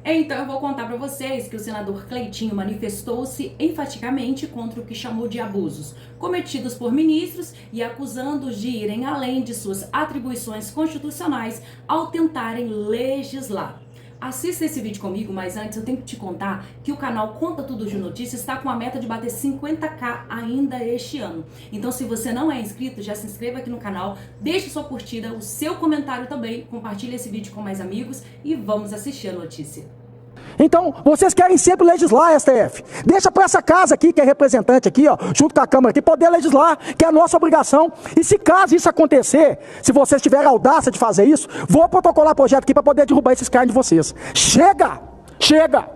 Então eu vou contar para vocês que o senador Cleitinho manifestou-se enfaticamente contra o que chamou de abusos cometidos por ministros e acusando-os de irem além de suas atribuições constitucionais ao tentarem legislar. Assista esse vídeo comigo, mas antes eu tenho que te contar que o canal Conta Tudo de Notícias está com a meta de bater 50k ainda este ano. Então se você não é inscrito, já se inscreva aqui no canal, deixe sua curtida, o seu comentário também, compartilhe esse vídeo com mais amigos e vamos assistir a notícia. Então, vocês querem sempre legislar, STF. Deixa para essa casa aqui, que é representante aqui, ó, junto com a Câmara aqui, poder legislar, que é a nossa obrigação. E se caso isso acontecer, se vocês tiverem a audácia de fazer isso, vou protocolar projeto aqui para poder derrubar esses carnes de vocês. Chega! Chega!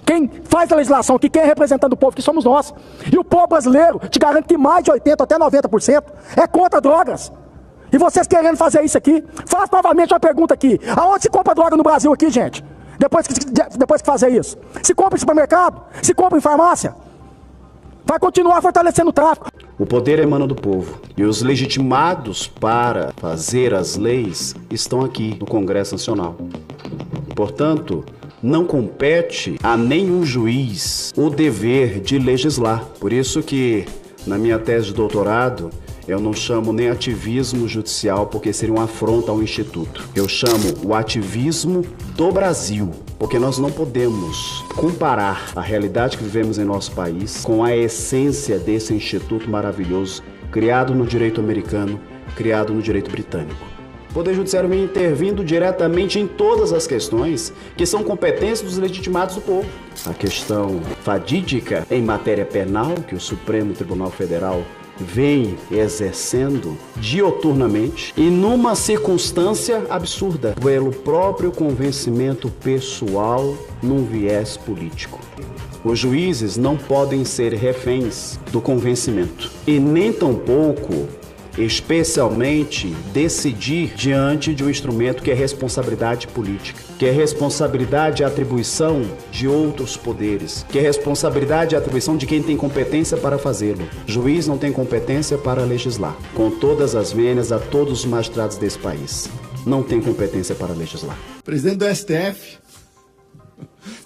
Quem faz a legislação aqui, quem é representante do povo, que somos nós. E o povo brasileiro, te garanto que mais de 80% até 90% é contra drogas. E vocês querendo fazer isso aqui, faço novamente uma pergunta aqui. Aonde se compra droga no Brasil aqui, gente? Depois que fazer isso. Se compra em supermercado, se compra em farmácia. Vai continuar fortalecendo o tráfico. O poder emana do povo e os legitimados para fazer as leis estão aqui no Congresso Nacional. Portanto, não compete a nenhum juiz o dever de legislar. Por isso que, na minha tese de doutorado, eu não chamo nem ativismo judicial, porque seria uma afronta ao Instituto. Eu chamo o ativismo do Brasil, porque nós não podemos comparar a realidade que vivemos em nosso país com a essência desse instituto maravilhoso, criado no direito americano, criado no direito britânico. O Poder Judiciário vem intervindo diretamente em todas as questões que são competências dos legitimados do povo. A questão fadídica em matéria penal, que o Supremo Tribunal Federal vem exercendo dioturnamente e numa circunstância absurda, pelo próprio convencimento pessoal num viés político. Os juízes não podem ser reféns do convencimento e nem tampouco, especialmente, decidir diante de um instrumento que é responsabilidade política, que é responsabilidade e atribuição de outros poderes, que é responsabilidade e atribuição de quem tem competência para fazê-lo. Juiz não tem competência para legislar. Com todas as vênias a todos os magistrados desse país, não tem competência para legislar. Presidente do STF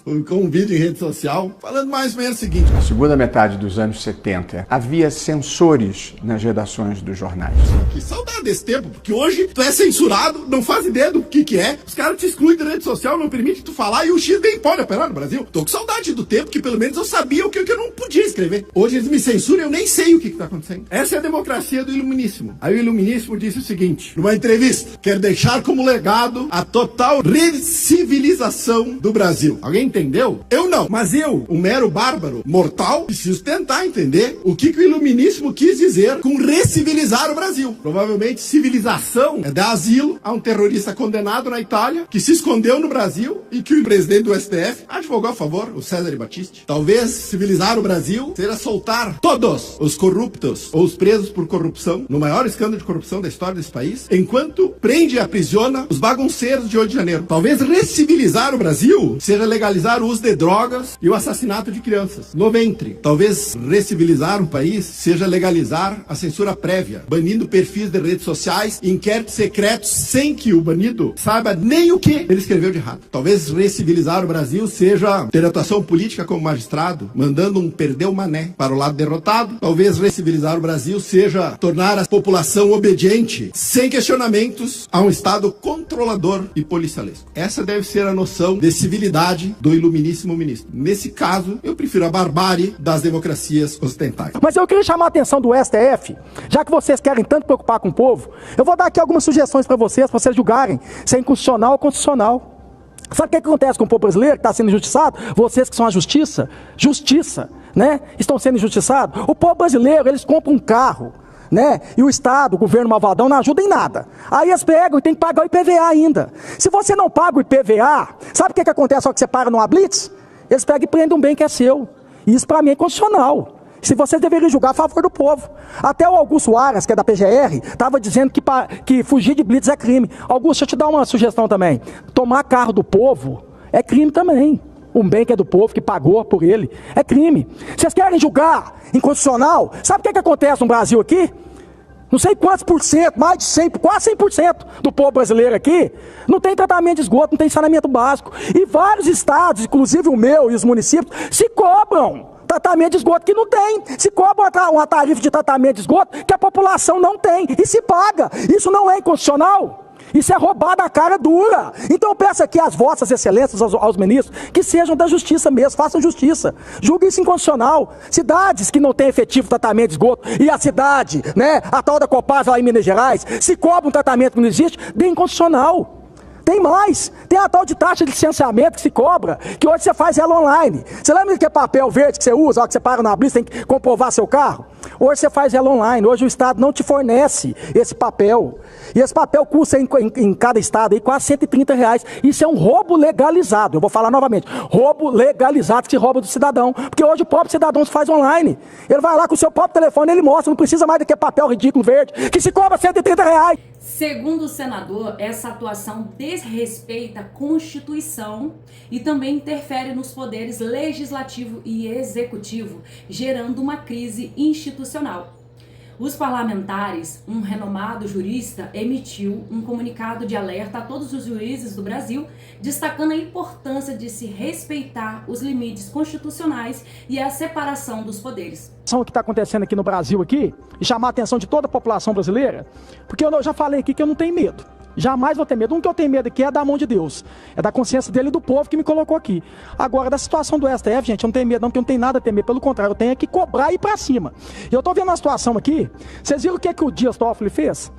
publicou um vídeo em rede social falando mais ou menos o seguinte: na segunda metade dos anos 70, havia censores nas redações dos jornais. Que saudade desse tempo, porque hoje tu é censurado, não faz ideia do que é, os caras te excluem da rede social, não permite tu falar e o X nem pode operar no Brasil. Tô com saudade do tempo que pelo menos eu sabia o que eu não podia escrever. Hoje eles me censuram e eu nem sei o que tá acontecendo. Essa é a democracia do Iluminíssimo. Aí o Iluminíssimo disse o seguinte, numa entrevista: quero deixar como legado a total recivilização do Brasil. Alguém entendeu? Eu não, mas eu, um mero bárbaro mortal, preciso tentar entender o que o Iluminíssimo quis dizer com recivilizar o Brasil. Provavelmente civilização é dar asilo a um terrorista condenado na Itália, que se escondeu no Brasil e que o presidente do STF advogou a favor, o César Battisti. Talvez civilizar o Brasil seja soltar todos os corruptos ou os presos por corrupção, no maior escândalo de corrupção da história desse país, enquanto prende e aprisiona os bagunceiros de 8 de janeiro. Talvez recivilizar o Brasil seja legalizar o uso de drogas e o assassinato de crianças no ventre. Talvez recivilizar um país seja legalizar a censura prévia, banindo perfis de redes sociais e inquéritos secretos sem que o banido saiba nem o que ele escreveu de errado. Talvez recivilizar o Brasil seja ter atuação política como magistrado, mandando um perder o mané para o lado derrotado. Talvez recivilizar o Brasil seja tornar a população obediente, sem questionamentos, a um Estado controlador e policialesco. Essa deve ser a noção de civilidade do Iluminíssimo Ministro. Nesse caso, eu prefiro a barbárie das democracias ocidentais. Mas eu queria chamar a atenção do STF, já que vocês querem tanto preocupar com o povo, eu vou dar aqui algumas sugestões para vocês julgarem se é inconstitucional ou constitucional. Sabe o que acontece com o povo brasileiro que está sendo injustiçado? Vocês que são a justiça, né? Estão sendo injustiçados. O povo brasileiro, eles compram um carro, né? E o Estado, o governo malvadão, não ajuda em nada. Aí eles pegam e tem que pagar o IPVA ainda. Se você não paga o IPVA, sabe o que acontece só que você para numa blitz? Eles pegam e prendem um bem que é seu. E isso para mim é constitucional. Se vocês deveriam julgar a favor do povo. Até o Augusto Aras, que é da PGR, estava dizendo que fugir de blitz é crime. Augusto, deixa eu te dar uma sugestão também. Tomar carro do povo é crime também. Um bem que é do povo, que pagou por ele, é crime. Vocês querem julgar inconstitucional? Sabe o que acontece no Brasil aqui? Não sei quantos por cento, mais de 100, quase 100% do povo brasileiro aqui, não tem tratamento de esgoto, não tem saneamento básico. E vários estados, inclusive o meu e os municípios, se cobram tratamento de esgoto que não tem. Se cobra uma tarifa de tratamento de esgoto que a população não tem. E se paga. Isso não é inconstitucional. Isso é roubar da cara dura. Então eu peço aqui às vossas excelências, aos ministros, que sejam da justiça mesmo, façam justiça. Julguem isso inconstitucional. Cidades que não têm efetivo tratamento de esgoto, e a cidade, né, a tal da Copasa lá em Minas Gerais, se cobra um tratamento que não existe, é inconstitucional. Tem mais, tem a tal de taxa de licenciamento que se cobra, que hoje você faz ela online. Você lembra que é papel verde que você usa, ó, que você para na blitz, tem que comprovar seu carro? Hoje você faz ela online, hoje o Estado não te fornece esse papel. E esse papel custa em cada estado aí quase R$130. Isso é um roubo legalizado, eu vou falar novamente, roubo legalizado que se rouba do cidadão, porque hoje o próprio cidadão se faz online. Ele vai lá com o seu próprio telefone, ele mostra, não precisa mais daquele papel ridículo verde, que se cobra R$130. Segundo o senador, essa atuação desrespeita a Constituição e também interfere nos poderes legislativo e executivo, gerando uma crise institucional. Os parlamentares, um renomado jurista, emitiu um comunicado de alerta a todos os juízes do Brasil, destacando a importância de se respeitar os limites constitucionais e a separação dos poderes. O que está acontecendo aqui no Brasil aqui, e chamar a atenção de toda a população brasileira, porque eu já falei aqui que eu não tenho medo. Jamais vou ter medo. Que eu tenho medo aqui é da mão de Deus. É da consciência dele e do povo que me colocou aqui. Agora, da situação do STF, gente, eu não tenho medo não, porque eu não tenho nada a temer. Pelo contrário, eu tenho que cobrar e ir pra cima. E eu tô vendo a situação aqui. Vocês viram o que o Dias Toffoli fez?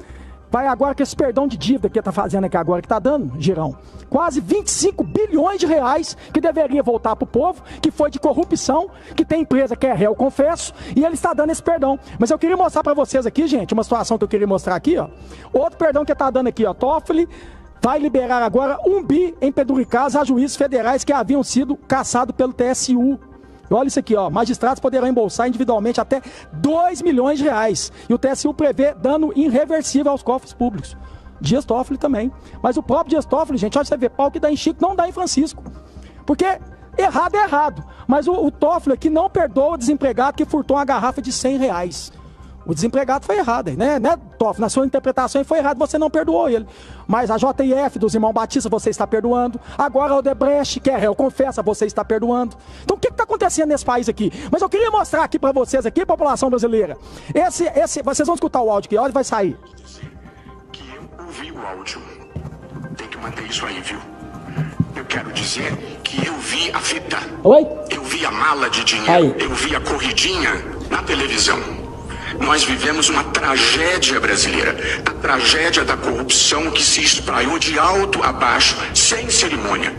Vai agora com esse perdão de dívida que ele tá fazendo aqui agora, que tá dando, Girão, quase 25 bilhões de reais que deveria voltar pro povo, que foi de corrupção, que tem empresa que é réu, confesso, e ele está dando esse perdão. Mas eu queria mostrar para vocês aqui, gente, uma situação que eu queria mostrar aqui, ó. Outro perdão que ele tá dando aqui, ó. Toffoli vai liberar agora 1 bi em penduricais a juízes federais que haviam sido caçados pelo TSU. Olha isso aqui, ó. Magistrados poderão embolsar individualmente até 2 milhões de reais. E o TSU prevê dano irreversível aos cofres públicos. Dias Toffoli também. Mas o próprio Dias Toffoli, gente, olha, você vê, pau que dá em Chico, não dá em Francisco. Porque errado é errado. Mas o Toffoli aqui não perdoa o desempregado que furtou uma garrafa de R$100. O desempregado foi errado, né, Toffoli? Na sua interpretação foi errado, você não perdoou ele. Mas a JF dos irmãos Batista, você está perdoando. Agora a Odebrecht, que é réu, confessa, você está perdoando. Então o que está acontecendo nesse país aqui? Mas eu queria mostrar aqui para vocês, aqui, população brasileira. Vocês vão escutar o áudio aqui, olha, vai sair. Que eu ouvi o áudio. Tem que manter isso aí, viu? Eu quero dizer que eu vi a fita. Oi? Eu vi a mala de dinheiro. Aí. Eu vi a corridinha na televisão. Nós vivemos uma tragédia brasileira, a tragédia da corrupção que se espraiou de alto a baixo, sem cerimônia.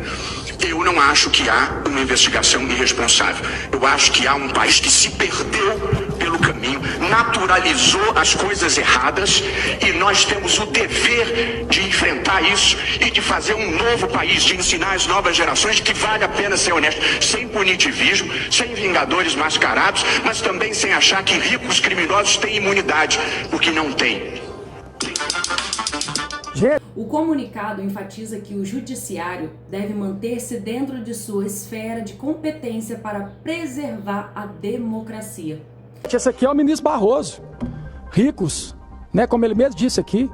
Eu não acho que há uma investigação irresponsável. Eu acho que há um país que se perdeu pelo caminho, naturalizou as coisas erradas e nós temos o dever de enfrentar isso e de fazer um novo país, de ensinar as novas gerações que vale a pena ser honesto, sem punitivismo, sem vingadores mascarados, mas também sem achar que ricos criminosos têm imunidade, porque não tem. O comunicado enfatiza que o judiciário deve manter-se dentro de sua esfera de competência para preservar a democracia. Esse aqui é o ministro Barroso. Ricos, né, como ele mesmo disse aqui.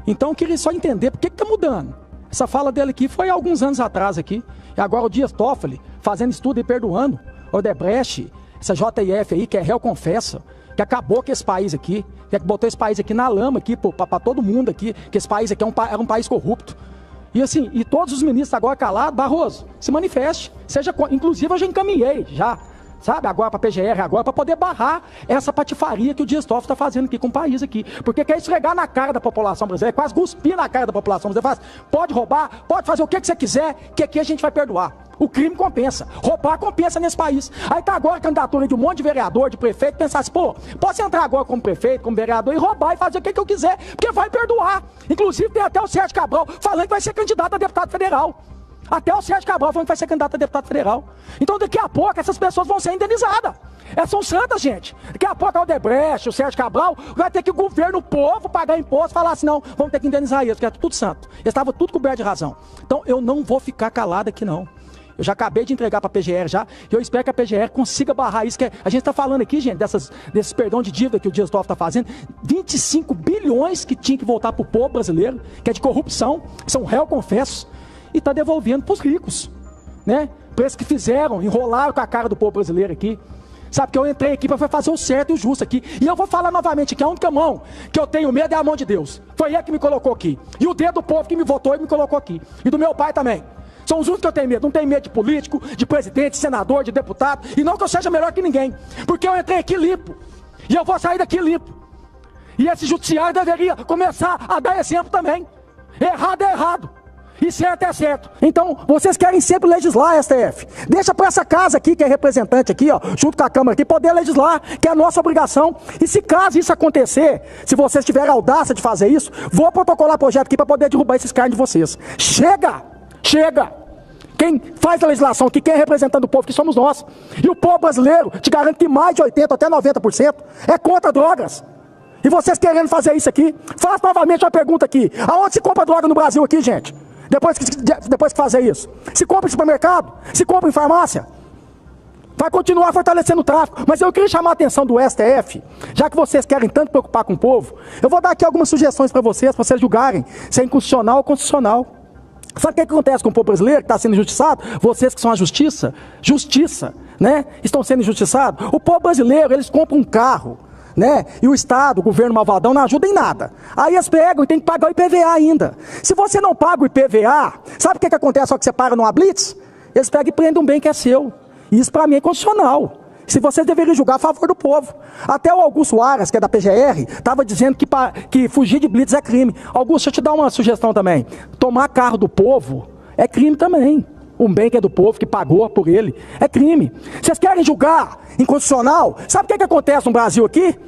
Então eu queria só entender por que está mudando. Essa fala dele aqui foi há alguns anos atrás aqui. E agora o Dias Toffoli fazendo estudo e perdoando. Odebrecht, essa JF aí que é réu confessa, que acabou com esse país aqui, que botou esse país aqui na lama aqui, para todo mundo aqui, que esse país aqui é um país corrupto. E assim, e todos os ministros agora calados, Barroso, se manifeste, inclusive eu já encaminhei, sabe, agora para a PGR, agora para poder barrar essa patifaria que o Dias Toffoli está fazendo aqui com o país aqui, porque quer esfregar na cara da população brasileira, quase cuspir na cara da população brasileira, pode roubar, pode fazer o que você quiser, que aqui a gente vai perdoar. O crime compensa, roubar compensa nesse país. Aí tá agora a candidatura de um monte de vereador, de prefeito, pensar assim, pô, posso entrar agora como prefeito, como vereador e roubar e fazer o que eu quiser, porque vai perdoar. Inclusive tem até o Sérgio Cabral falando que vai ser candidato a deputado federal. Até o Sérgio Cabral falando que vai ser candidato a deputado federal. Então daqui a pouco essas pessoas vão ser indenizadas. Elas são santas, gente. Daqui a pouco a Odebrecht, o Sérgio Cabral, vai ter que o governo, o povo, pagar imposto, falar assim, não, vamos ter que indenizar eles, porque é tudo santo. Eles estavam tudo coberto de razão. Então eu não vou ficar calado aqui não. Eu já acabei de entregar para a PGR já, e eu espero que a PGR consiga barrar isso, que a gente está falando aqui, gente, desses perdão de dívida que o Dias Toffoli está fazendo, 25 bilhões que tinha que voltar para o povo brasileiro, que é de corrupção, que são réu confessos, e está devolvendo para os ricos, né? Para esses que fizeram, enrolaram com a cara do povo brasileiro aqui. Sabe que eu entrei aqui para fazer o certo e o justo aqui. E eu vou falar novamente que a única mão que eu tenho medo é a mão de Deus. Foi ele que me colocou aqui. E o dedo do povo que me votou e me colocou aqui. E do meu pai também. São os únicos que eu tenho medo. Não tenho medo de político, de presidente, de senador, de deputado. E não que eu seja melhor que ninguém. Porque eu entrei aqui limpo. E eu vou sair daqui limpo. E esse judiciário deveria começar a dar exemplo também. Errado é errado. E certo é certo. Então, vocês querem sempre legislar, STF. Deixa para essa casa aqui, que é representante aqui, ó, junto com a Câmara aqui, poder legislar, que é a nossa obrigação. E se caso isso acontecer, se vocês tiverem a audácia de fazer isso, vou protocolar projeto aqui para poder derrubar esses cargos de vocês. Chega! Chega! Quem faz a legislação aqui, quem é representante do povo, que somos nós. E o povo brasileiro, te garanto que mais de 80% até 90% é contra drogas. E vocês querendo fazer isso aqui, faço novamente uma pergunta aqui. Aonde se compra droga no Brasil aqui, gente? Depois que fazer isso. Se compra em supermercado, se compra em farmácia. Vai continuar fortalecendo o tráfico. Mas eu queria chamar a atenção do STF, já que vocês querem tanto preocupar com o povo, eu vou dar aqui algumas sugestões para vocês julgarem se é inconstitucional ou constitucional. Sabe o que acontece com o povo brasileiro que está sendo injustiçado? Vocês que são a justiça, né? Estão sendo injustiçados. O povo brasileiro, eles compram um carro, né? E o Estado, o governo malvadão, não ajuda em nada. Aí eles pegam e tem que pagar o IPVA ainda. Se você não paga o IPVA, sabe o que acontece só que você paga numa blitz? Eles pegam e prendem um bem que é seu. E isso para mim é constitucional. Se vocês deveriam julgar a favor do povo. Até o Augusto Aras, que é da PGR, estava dizendo que fugir de blitz é crime. Augusto, deixa eu te dar uma sugestão também. Tomar carro do povo é crime também. Um bem que é do povo, que pagou por ele, é crime. Vocês querem julgar inconstitucional? Sabe o que acontece no Brasil aqui?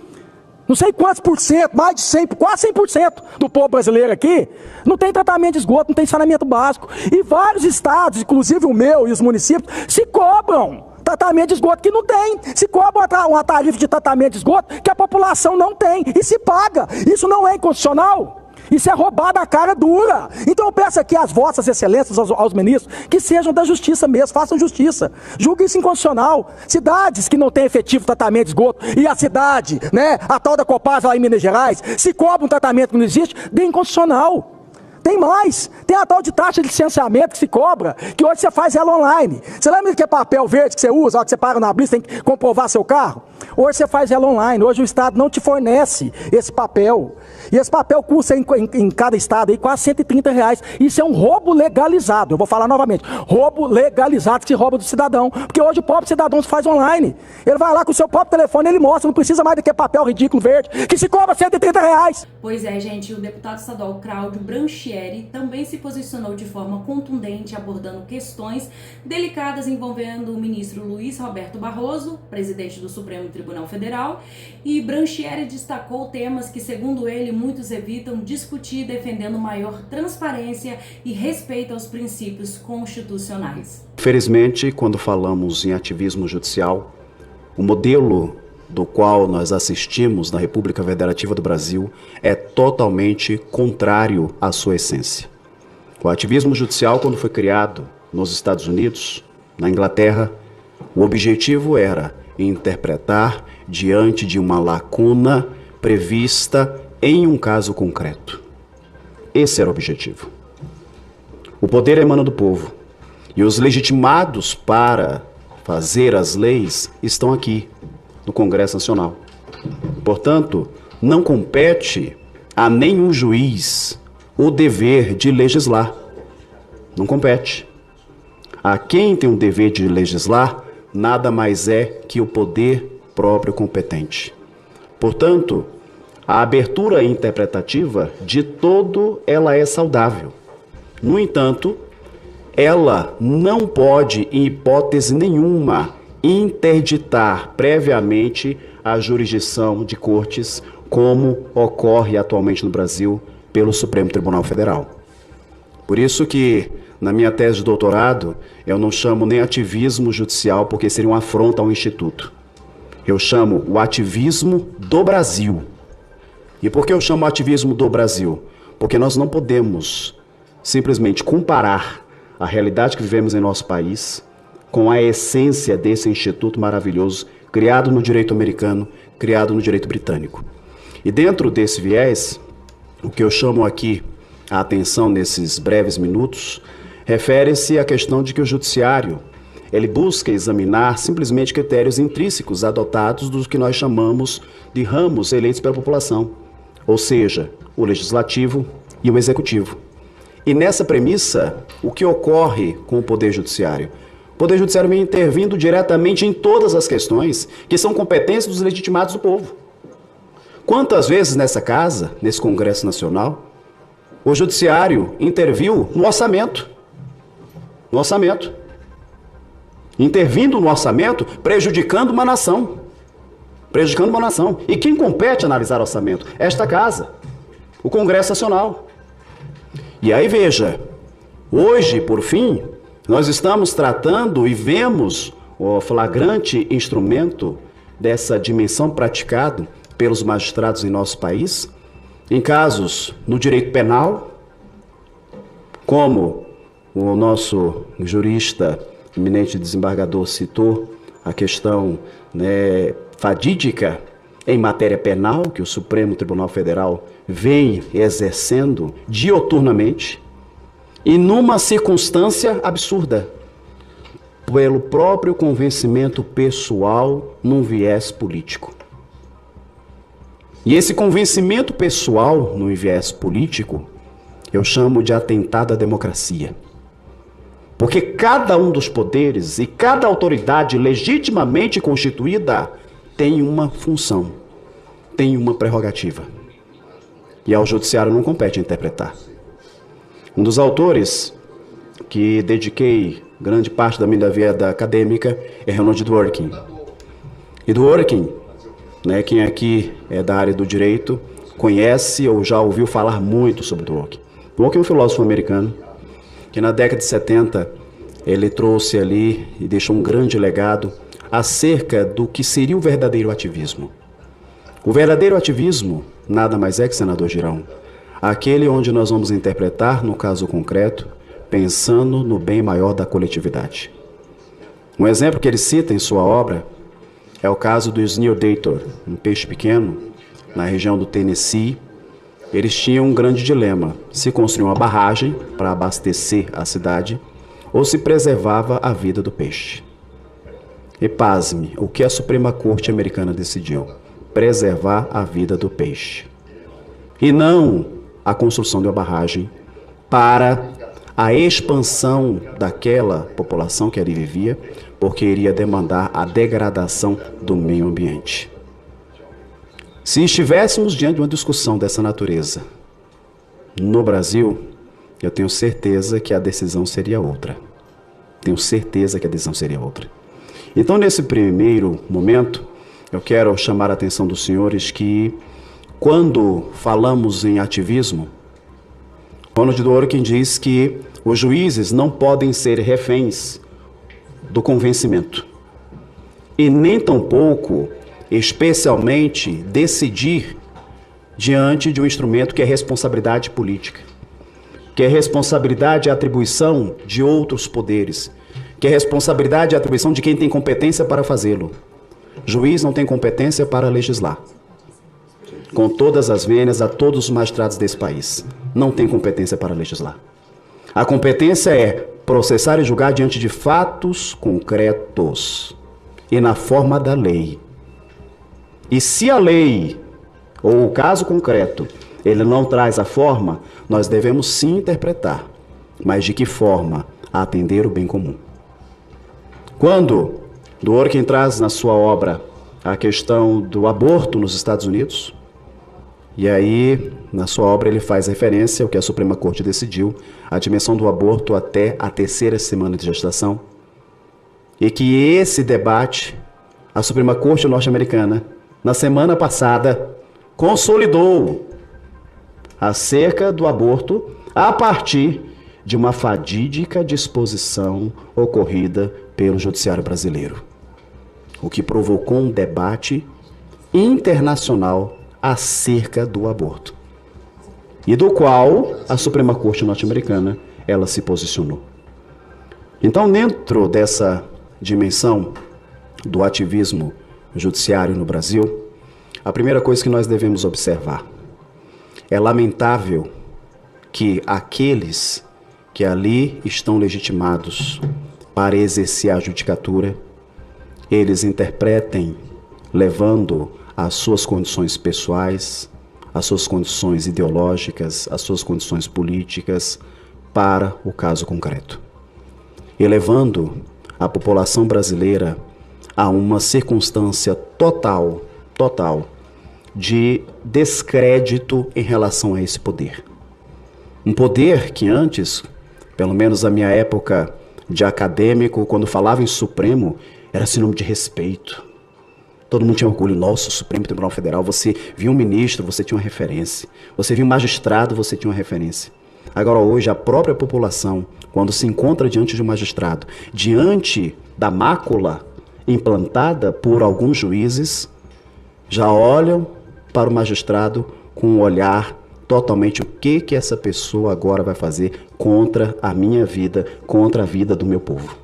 Não sei quantos por cento, mais de 100%, quase 100% do povo brasileiro aqui, não tem tratamento de esgoto, não tem saneamento básico. E vários estados, inclusive o meu e os municípios, se cobram tratamento de esgoto que não tem. Se cobra uma tarifa de tratamento de esgoto que a população não tem. E se paga. Isso não é inconstitucional? Isso é roubar da cara dura. Então eu peço aqui às vossas excelências, aos ministros, que sejam da justiça mesmo, façam justiça. Julguem isso inconstitucional. Cidades que não têm efetivo tratamento de esgoto, e a cidade, né, a tal da Copasa lá em Minas Gerais, se cobra um tratamento que não existe, dê inconstitucional. Tem mais, tem a tal de taxa de licenciamento que se cobra, que hoje você faz ela online. Você lembra que é papel verde que você usa, ó, que você paga na blitz, tem que comprovar seu carro? Hoje você faz ela online, hoje o Estado não te fornece esse papel. E esse papel custa em cada estado aí quase R$130. Isso é um roubo legalizado, eu vou falar novamente, roubo legalizado que se rouba do cidadão, porque hoje o próprio cidadão se faz online. Ele vai lá com o seu próprio telefone, ele mostra, não precisa mais daquele papel ridículo verde, que se cobra R$130. Pois é, gente, o deputado estadual Cláudio Branchieri também se posicionou de forma contundente, abordando questões delicadas envolvendo o ministro Luiz Roberto Barroso, presidente do Supremo Tribunal Federal, e Branchieri destacou temas que, segundo ele, muitos evitam discutir, defendendo maior transparência e respeito aos princípios constitucionais. Infelizmente, quando falamos em ativismo judicial, o modelo do qual nós assistimos na República Federativa do Brasil é totalmente contrário à sua essência. O ativismo judicial, quando foi criado nos Estados Unidos, na Inglaterra, o objetivo era interpretar diante de uma lacuna prevista em um caso concreto. Esse era o objetivo. O poder emana do povo, e os legitimados para fazer as leis estão aqui, no Congresso Nacional. Portanto, não compete a nenhum juiz o dever de legislar. Não compete. A quem tem o dever de legislar, nada mais é que o poder próprio competente. Portanto, a abertura interpretativa, de todo, ela é saudável. No entanto, ela não pode, em hipótese nenhuma, interditar previamente a jurisdição de cortes, como ocorre atualmente no Brasil pelo Supremo Tribunal Federal. Por isso que, na minha tese de doutorado, eu não chamo nem ativismo judicial, porque seria uma afronta ao Instituto. Eu chamo o ativismo do Brasil. E por que eu chamo ativismo do Brasil? Porque nós não podemos simplesmente comparar a realidade que vivemos em nosso país, com a essência desse instituto maravilhoso, criado no direito americano, criado no direito britânico. E dentro desse viés, o que eu chamo aqui a atenção nesses breves minutos, refere-se à questão de que o judiciário, ele busca examinar simplesmente critérios intrínsecos adotados dos que nós chamamos de ramos eleitos pela população, ou seja, o legislativo e o executivo. E nessa premissa, o que ocorre com o Poder Judiciário? O Poder Judiciário vem intervindo diretamente em todas as questões que são competências dos legitimados do povo. Quantas vezes nessa casa, nesse Congresso Nacional, o Judiciário interviu no orçamento? No orçamento. Intervindo no orçamento, prejudicando uma nação. Prejudicando uma nação. E quem compete analisar orçamento? Esta casa, o Congresso Nacional. E aí veja, hoje, por fim, nós estamos tratando e vemos o flagrante instrumento dessa dimensão praticado pelos magistrados em nosso país, em casos no direito penal, como o nosso jurista, eminente desembargador, citou a questão fadídica em matéria penal, que o Supremo Tribunal Federal vem exercendo dioturnamente, e numa circunstância absurda, pelo próprio convencimento pessoal num viés político. E esse convencimento pessoal num viés político, eu chamo de atentado à democracia. Porque cada um dos poderes e cada autoridade legitimamente constituída tem uma função, tem uma prerrogativa. E ao judiciário não compete interpretar. Um dos autores que dediquei grande parte da minha vida acadêmica é Ronald Dworkin. E Dworkin, quem aqui é da área do direito, conhece ou já ouviu falar muito sobre Dworkin. Dworkin é um filósofo americano que na década de 70 ele trouxe ali e deixou um grande legado acerca do que seria o verdadeiro ativismo. O verdadeiro ativismo nada mais é que, senador Girão, aquele onde nós vamos interpretar, no caso concreto, pensando no bem maior da coletividade. Um exemplo que ele cita em sua obra é o caso do Snowdator, um peixe pequeno, na região do Tennessee. Eles tinham um grande dilema: se construir uma barragem para abastecer a cidade ou se preservava a vida do peixe. E pasme, o que a Suprema Corte americana decidiu? Preservar a vida do peixe. E não a construção de uma barragem para a expansão daquela população que ali vivia, porque iria demandar a degradação do meio ambiente. Se estivéssemos diante de uma discussão dessa natureza no Brasil, eu tenho certeza que a decisão seria outra. Tenho certeza que a decisão seria outra. Então, nesse primeiro momento, eu quero chamar a atenção dos senhores que, quando falamos em ativismo, Ronald Dworkin diz que os juízes não podem ser reféns do convencimento e nem tampouco, especialmente, decidir diante de um instrumento que é responsabilidade política, que é responsabilidade e atribuição de outros poderes, que é responsabilidade e atribuição de quem tem competência para fazê-lo. Juiz não tem competência para legislar. Com todas as vênias a todos os magistrados desse país, não tem competência para legislar. A competência é processar e julgar diante de fatos concretos e na forma da lei. E se a lei, ou o caso concreto, ele não traz a forma, nós devemos sim interpretar, mas de que forma? A atender o bem comum. Quando Dworkin traz na sua obra a questão do aborto nos Estados Unidos, e aí, na sua obra, ele faz referência ao que a Suprema Corte decidiu, a dimensão do aborto até a 3ª semana de gestação, e que esse debate, a Suprema Corte norte-americana, na semana passada, consolidou acerca do aborto a partir de uma fadídica disposição ocorrida pelo Judiciário brasileiro, o que provocou um debate internacional acerca do aborto, e do qual a Suprema Corte norte-americana ela se posicionou. Então, dentro dessa dimensão do ativismo judiciário no Brasil, a primeira coisa que nós devemos observar é lamentável que aqueles que ali estão legitimados para exercer a judicatura, eles interpretem levando as suas condições pessoais, as suas condições ideológicas, as suas condições políticas para o caso concreto, e levando a população brasileira a uma circunstância total de descrédito em relação a esse poder. Um poder que antes, pelo menos na minha época de acadêmico, quando falava em Supremo, era sinônimo de respeito. Todo mundo tinha orgulho. Nossa, Supremo Tribunal Federal, você viu um ministro, você tinha uma referência. Você viu um magistrado, você tinha uma referência. Agora hoje, a própria população, quando se encontra diante de um magistrado, diante da mácula implantada por alguns juízes, já olham para o magistrado com um olhar totalmente o que essa pessoa agora vai fazer contra a minha vida, contra a vida do meu povo.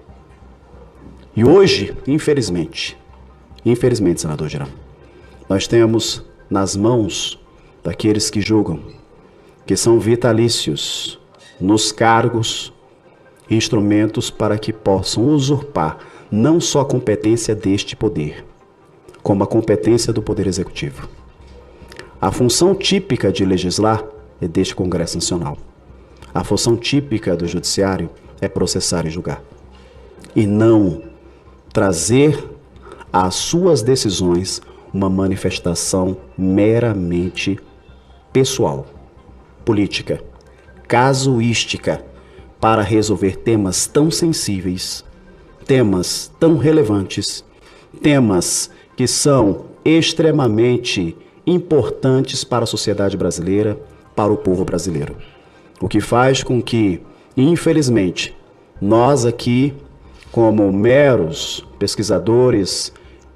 E hoje, infelizmente, senador Girão, nós temos nas mãos daqueles que julgam, que são vitalícios nos cargos, instrumentos para que possam usurpar não só a competência deste poder, como a competência do Poder Executivo. A função típica de legislar é deste Congresso Nacional. A função típica do Judiciário é processar e julgar. E não trazer às suas decisões uma manifestação meramente pessoal, política, casuística, para resolver temas tão sensíveis, temas tão relevantes, temas que são extremamente importantes para a sociedade brasileira, para o povo brasileiro. O que faz com que, infelizmente, nós aqui, como meros pesquisadores,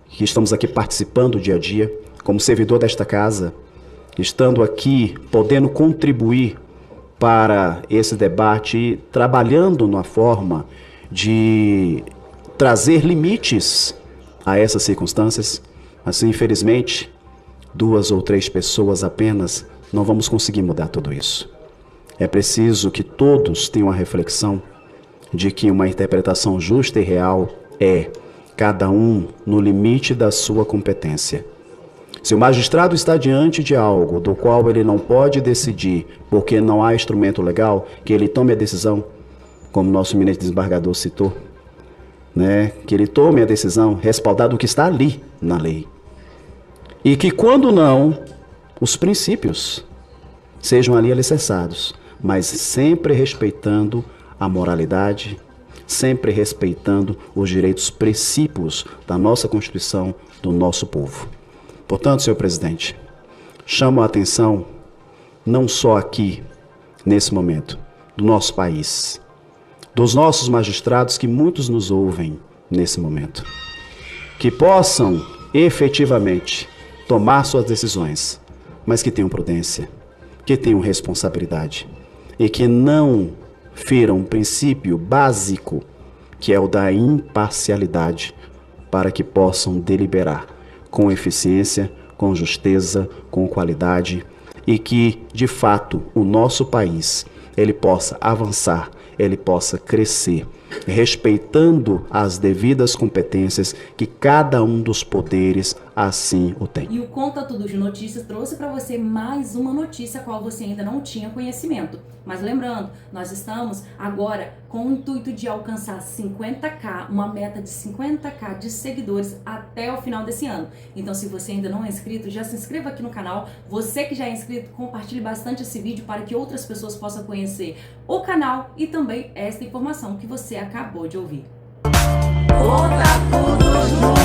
que estamos aqui participando dia a dia, como servidor desta casa, estando aqui, podendo contribuir para esse debate, trabalhando na forma de trazer limites a essas circunstâncias, assim, infelizmente, 2 ou 3 pessoas apenas não vamos conseguir mudar tudo isso. É preciso que todos tenham a reflexão de que uma interpretação justa e real é cada um no limite da sua competência. Se o magistrado está diante de algo do qual ele não pode decidir porque não há instrumento legal, que ele tome a decisão, como nosso ministro desembargador citou, que ele tome a decisão respaldado do que está ali na lei. E que quando não, os princípios sejam ali alicerçados, mas sempre respeitando a moralidade, sempre respeitando os direitos princípios da nossa Constituição, do nosso povo. Portanto, senhor presidente, chamo a atenção não só aqui, nesse momento, do nosso país, dos nossos magistrados que muitos nos ouvem nesse momento, que possam efetivamente tomar suas decisões, mas que tenham prudência, que tenham responsabilidade e que não firam um princípio básico, que é o da imparcialidade, para que possam deliberar com eficiência, com justeza, com qualidade e que, de fato, o nosso país ele possa avançar, ele possa crescer, respeitando as devidas competências que cada um dos poderes assim o tem. E o Conta Tudo de Notícias trouxe para você mais uma notícia a qual você ainda não tinha conhecimento. Mas lembrando, nós estamos agora com o intuito de alcançar 50k, uma meta de 50k de seguidores até o final desse ano. Então, se você ainda não é inscrito, já se inscreva aqui no canal. Você que já é inscrito, compartilhe bastante esse vídeo para que outras pessoas possam conhecer o canal e também esta informação que você acabou de ouvir. Conta tudo.